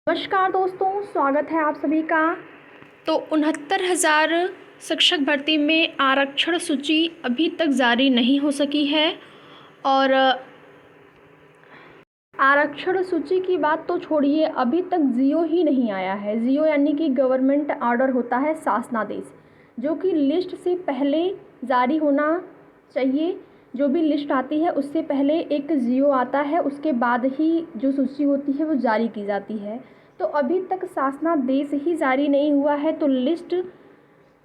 नमस्कार दोस्तों, स्वागत है आप सभी का। तो 69,000 शिक्षक भर्ती में आरक्षण सूची अभी तक जारी नहीं हो सकी है। और आरक्षण सूची की बात तो छोड़िए, अभी तक जियो ही नहीं आया है। जियो यानी कि गवर्नमेंट ऑर्डर होता है, शासनादेश, जो कि लिस्ट से पहले जारी होना चाहिए। जो भी लिस्ट आती है उससे पहले एक जियो आता है, उसके बाद ही जो सूची होती है वो जारी की जाती है। तो अभी तक शासनादेश ही जारी नहीं हुआ है, तो लिस्ट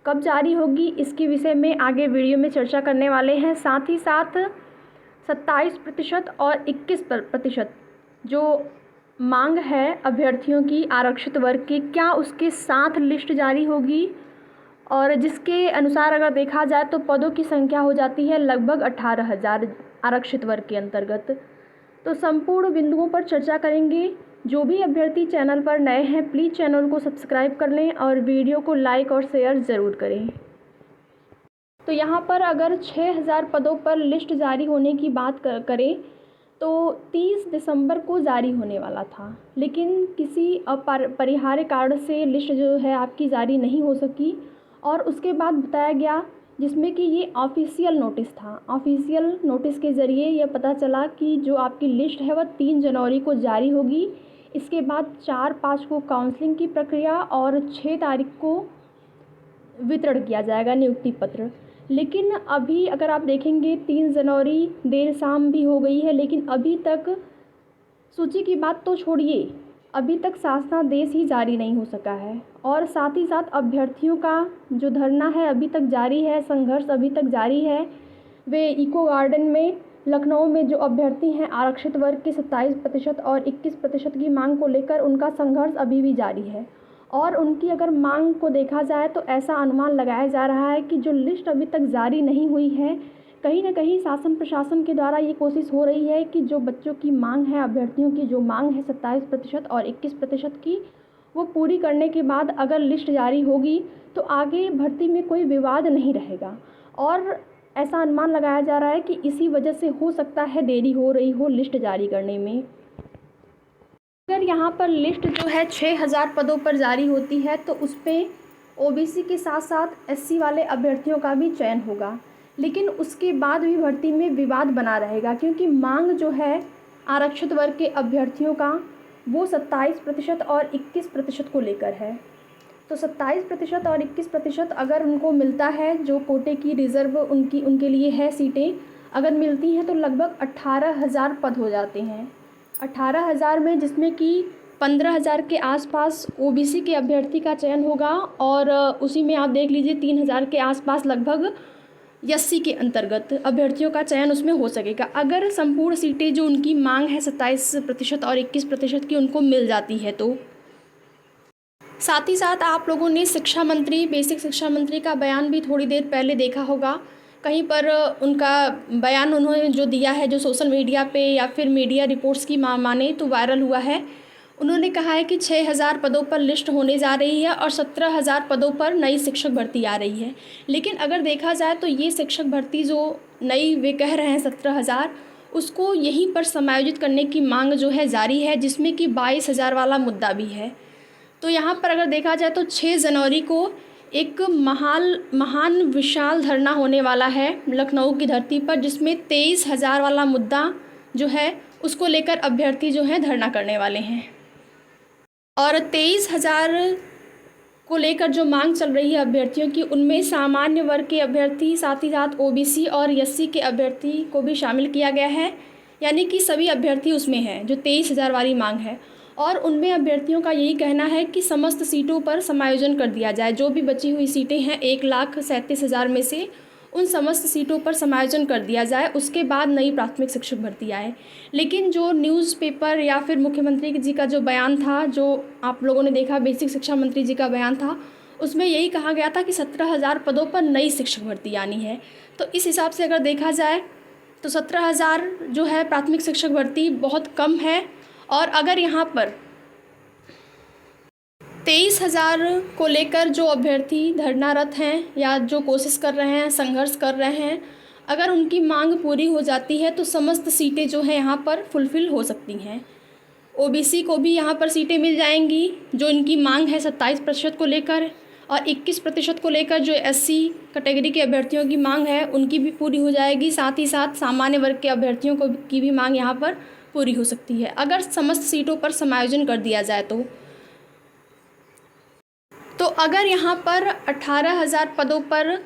कब जारी होगी इसके विषय में आगे वीडियो में चर्चा करने वाले हैं। साथ ही साथ 27% और 21% जो मांग है अभ्यर्थियों की आरक्षित वर्ग की, क्या उसके साथ लिस्ट जारी होगी? और जिसके अनुसार अगर देखा जाए तो पदों की संख्या हो जाती है लगभग 18,000 आरक्षित वर्ग के अंतर्गत। तो संपूर्ण बिंदुओं पर चर्चा करेंगे। जो भी अभ्यर्थी चैनल पर नए हैं प्लीज़ चैनल को सब्सक्राइब कर लें और वीडियो को लाइक और शेयर ज़रूर करें। तो यहाँ पर अगर 6,000 पदों पर लिस्ट जारी होने की बात करें तो 30 दिसंबर को जारी होने वाला था, लेकिन किसी अपरिहार्य कारण से लिस्ट जो है आपकी जारी नहीं हो सकी। और उसके बाद बताया गया, जिसमें कि ये ऑफिशियल नोटिस था। ऑफिशियल नोटिस के ज़रिए यह पता चला कि जो आपकी लिस्ट है वह 3 जनवरी को जारी होगी। इसके बाद 4-5 को काउंसलिंग की प्रक्रिया और 6 तारीख को वितरण किया जाएगा नियुक्ति पत्र। लेकिन अभी अगर आप देखेंगे 3 जनवरी देर शाम भी हो गई है, लेकिन अभी तक सूची की बात तो छोड़िए, अभी तक शासनादेश ही जारी नहीं हो सका है। और साथ ही साथ अभ्यर्थियों का जो धरना है अभी तक जारी है, संघर्ष अभी तक जारी है। वे इको गार्डन में लखनऊ में जो अभ्यर्थी हैं आरक्षित वर्ग के 27% और 21% की मांग को लेकर उनका संघर्ष अभी भी जारी है। और उनकी अगर मांग को देखा जाए तो ऐसा अनुमान लगाया जा रहा है कि जो लिस्ट अभी तक जारी नहीं हुई है, कहीं ना कहीं शासन प्रशासन के द्वारा ये कोशिश हो रही है कि जो बच्चों की मांग है, अभ्यर्थियों की जो मांग है 27% और 21% की, वो पूरी करने के बाद अगर लिस्ट जारी होगी तो आगे भर्ती में कोई विवाद नहीं रहेगा। और ऐसा अनुमान लगाया जा रहा है कि इसी वजह से हो सकता है देरी हो रही हो लिस्ट जारी करने में। अगर यहाँ पर लिस्ट जो है 6,000 पदों पर जारी होती है तो उस पर ओबीसी के साथ साथ एससी वाले अभ्यर्थियों का भी चयन होगा, लेकिन उसके बाद भी भर्ती में विवाद बना रहेगा, क्योंकि मांग जो है आरक्षित वर्ग के अभ्यर्थियों का वो 27% और 21% को लेकर है। तो 27% और 21% अगर उनको मिलता है, जो कोटे की रिज़र्व उनके लिए है सीटें अगर मिलती हैं, तो लगभग 18,000 पद हो जाते हैं। 18,000 में जिसमें कि 15,000 के आसपास ओबीसी के अभ्यर्थी का चयन होगा और उसी में आप देख लीजिए 3,000 के आसपास लगभग एससी के अंतर्गत अभ्यर्थियों का चयन उसमें हो सकेगा, अगर संपूर्ण सीटें जो उनकी मांग है 27% और 21% की उनको मिल जाती है तो। साथ ही साथ आप लोगों ने शिक्षा मंत्री, बेसिक शिक्षा मंत्री का बयान भी थोड़ी देर पहले देखा होगा। कहीं पर उनका बयान उन्होंने जो दिया है, जो सोशल मीडिया पे या फिर मीडिया रिपोर्ट्स की माने तो वायरल हुआ है। उन्होंने कहा है कि 6,000 पदों पर लिस्ट होने जा रही है और 17,000 पदों पर नई शिक्षक भर्ती आ रही है। लेकिन अगर देखा जाए तो ये शिक्षक भर्ती जो नई वे कह रहे हैं 17,000, उसको यहीं पर समायोजित करने की मांग जो है जारी है, जिसमें कि 22,000 वाला मुद्दा भी है। तो यहाँ पर अगर देखा जाए तो 6 जनवरी को एक महान विशाल धरना होने वाला है लखनऊ की धरती पर, जिसमें 23,000 वाला मुद्दा जो है उसको लेकर अभ्यर्थी जो है धरना करने वाले हैं। और 23,000 को लेकर जो मांग चल रही है अभ्यर्थियों की, उनमें सामान्य वर्ग के अभ्यर्थी, साथ ही साथ ओबीसी और एससी के अभ्यर्थी को भी शामिल किया गया है, यानी कि सभी अभ्यर्थी उसमें हैं जो 23,000 वाली मांग है। और उनमें अभ्यर्थियों का यही कहना है कि समस्त सीटों पर समायोजन कर दिया जाए, जो भी बची हुई सीटें हैं 1,37,000 में से उन समस्त सीटों पर समायोजन कर दिया जाए, उसके बाद नई प्राथमिक शिक्षक भर्ती आए। लेकिन जो न्यूज़पेपर या फिर मुख्यमंत्री जी का जो बयान था, जो आप लोगों ने देखा बेसिक शिक्षा मंत्री जी का बयान था, उसमें यही कहा गया था कि 17,000 पदों पर नई शिक्षक भर्ती आनी है। तो इस हिसाब से अगर देखा जाए तो 17,000 जो है प्राथमिक शिक्षक भर्ती बहुत कम है। और अगर यहाँ पर 23,000 को लेकर जो अभ्यर्थी धरनारत हैं या जो कोशिश कर रहे हैं, संघर्ष कर रहे हैं, अगर उनकी मांग पूरी हो जाती है तो समस्त सीटें जो हैं यहाँ पर फुलफ़िल हो सकती हैं। ओबीसी को भी यहाँ पर सीटें मिल जाएंगी। जो इनकी मांग है 27% को लेकर और 21% को लेकर जो एससी कैटेगरी के अभ्यर्थियों की मांग है उनकी भी पूरी हो जाएगी। साथ ही साथ सामान्य वर्ग के अभ्यर्थियों को की भी मांग यहाँ पर पूरी हो सकती है अगर समस्त सीटों पर समायोजन कर दिया जाए तो अगर यहाँ पर 18,000 पदों पर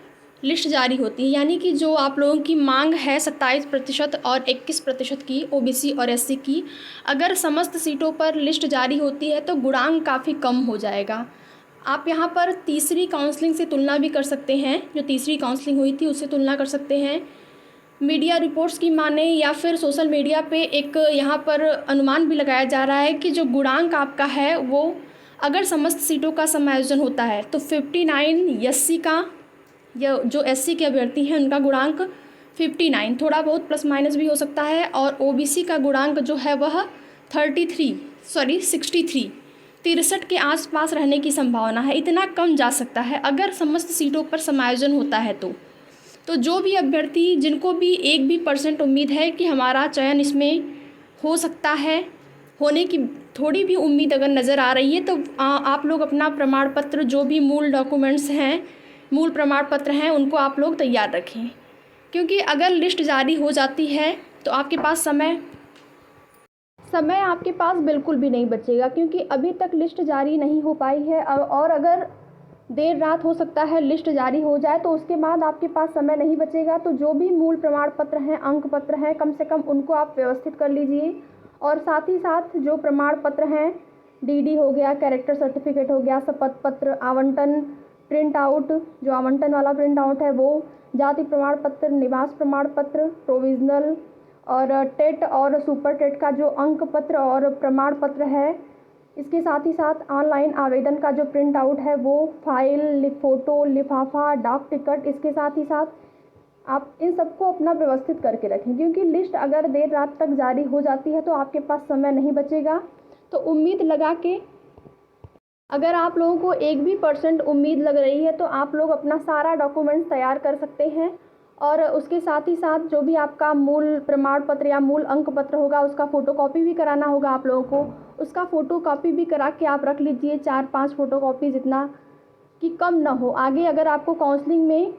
लिस्ट जारी होती है, यानी कि जो आप लोगों की मांग है 27% और 21% की ओबीसी और एससी की, अगर समस्त सीटों पर लिस्ट जारी होती है तो गुणांक काफ़ी कम हो जाएगा। आप यहाँ पर तीसरी काउंसलिंग से तुलना भी कर सकते हैं, जो तीसरी काउंसलिंग हुई थी उससे तुलना कर सकते हैं। मीडिया रिपोर्ट्स की माने या फिर सोशल मीडिया पे एक यहाँ पर अनुमान भी लगाया जा रहा है कि जो गुणांक आपका है वो अगर समस्त सीटों का समायोजन होता है तो 59 एससी का, या जो एससी के अभ्यर्थी हैं उनका गुणांक 59, थोड़ा बहुत प्लस माइनस भी हो सकता है, और ओबीसी का गुणांक जो है वह 63 के आसपास रहने की संभावना है। इतना कम जा सकता है अगर समस्त सीटों पर समायोजन होता है तो जो भी अभ्यर्थी जिनको भी 1% उम्मीद है कि हमारा चयन इसमें हो सकता है, होने की थोड़ी भी उम्मीद अगर नज़र आ रही है तो आप लोग अपना प्रमाण पत्र, जो भी मूल डॉक्यूमेंट्स हैं, मूल प्रमाण पत्र हैं, उनको आप लोग तैयार रखें। क्योंकि अगर लिस्ट जारी हो जाती है तो आपके पास समय आपके पास बिल्कुल भी नहीं बचेगा, क्योंकि अभी तक लिस्ट जारी नहीं हो पाई है और अगर देर रात हो सकता है लिस्ट जारी हो जाए तो उसके बाद आपके पास समय नहीं बचेगा। तो जो भी मूल प्रमाण पत्र हैं, अंक पत्र हैं, कम से कम उनको आप व्यवस्थित कर लीजिए। और साथ ही साथ जो प्रमाण पत्र हैं, डीडी हो गया, कैरेक्टर सर्टिफिकेट हो गया, शपथ पत्र, आवंटन प्रिंट आउट, जो आवंटन वाला प्रिंट आउट है वो, जाति प्रमाण पत्र, निवास प्रमाण पत्र, प्रोविज़नल और टेट और सुपर टेट का जो अंक पत्र और प्रमाण पत्र है, इसके साथ ही साथ ऑनलाइन आवेदन का जो प्रिंट आउट है वो, फाइल, फ़ोटो, लिफाफा, डाक टिकट, इसके साथ ही साथ आप इन सबको अपना व्यवस्थित करके रखें। क्योंकि लिस्ट अगर देर रात तक जारी हो जाती है तो आपके पास समय नहीं बचेगा। तो उम्मीद लगा के, अगर आप लोगों को 1% उम्मीद लग रही है तो आप लोग अपना सारा डॉक्यूमेंट्स तैयार कर सकते हैं। और उसके साथ ही साथ जो भी आपका मूल प्रमाण पत्र या मूल अंक पत्र होगा उसका फ़ोटोकॉपी भी कराना होगा आप लोगों को। उसका फ़ोटोकॉपी भी करा के आप रख लीजिए, 4-5 फ़ोटोकॉपी, जितना कि कम ना हो। आगे अगर आपको काउंसलिंग में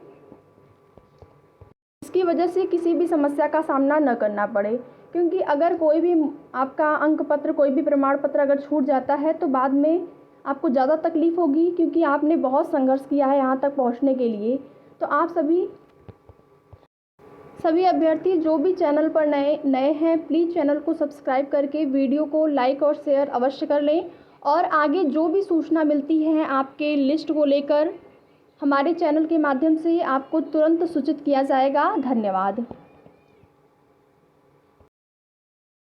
इसकी वजह से किसी भी समस्या का सामना न करना पड़े। क्योंकि अगर कोई भी आपका अंक पत्र, कोई भी प्रमाण पत्र अगर छूट जाता है तो बाद में आपको ज़्यादा तकलीफ़ होगी, क्योंकि आपने बहुत संघर्ष किया है यहाँ तक पहुँचने के लिए। तो आप सभी अभ्यर्थी जो भी चैनल पर नए हैं, प्लीज़ चैनल को सब्सक्राइब करके वीडियो को लाइक और शेयर अवश्य कर लें। और आगे जो भी सूचना मिलती है आपके लिस्ट को लेकर, हमारे चैनल के माध्यम से आपको तुरंत सूचित किया जाएगा। धन्यवाद।